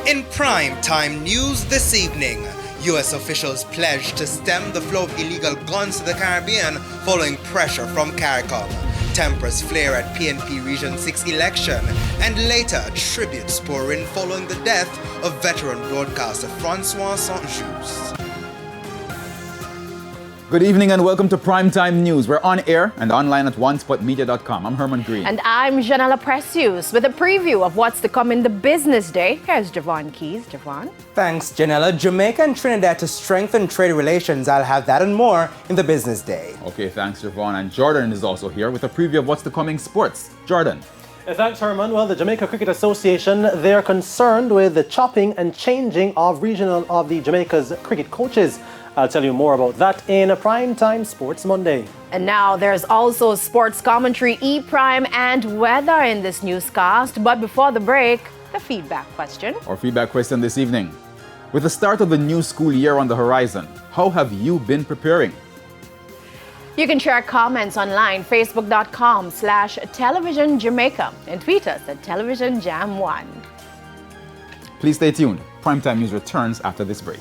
In prime time news this evening, U.S. officials pledged to stem the flow of illegal guns to the Caribbean following pressure from CARICOM. Tempers flare at PNP Region 6 election, and later tributes pour in following the death of veteran broadcaster Francois Saint-Just. Good evening and welcome to Primetime News. We're on air and online at onespotmedia.com. I'm Herman Green. And I'm Janella Precious with a preview of what's to come in the business day. Here's Javon Keys. Javon? Thanks, Janella. Jamaica and Trinidad to strengthen trade relations. I'll have that and more in the business day. Okay, thanks, Javon. And Jordan is also here with a preview of what's to come in sports. Jordan. Thanks, Herman. Well, the Jamaica Cricket Association, they're concerned with the chopping and changing of the Jamaica's cricket coaches. I'll tell you more about that in a Primetime Sports Monday. And now there's also sports commentary, E-Prime, and weather in this newscast. But before the break, the feedback question. Our feedback question this evening. With the start of the new school year on the horizon, how have you been preparing? You can share comments online, facebook.com/Television Jamaica, and tweet us at TelevisionJam1. Please stay tuned. Primetime News returns after this break.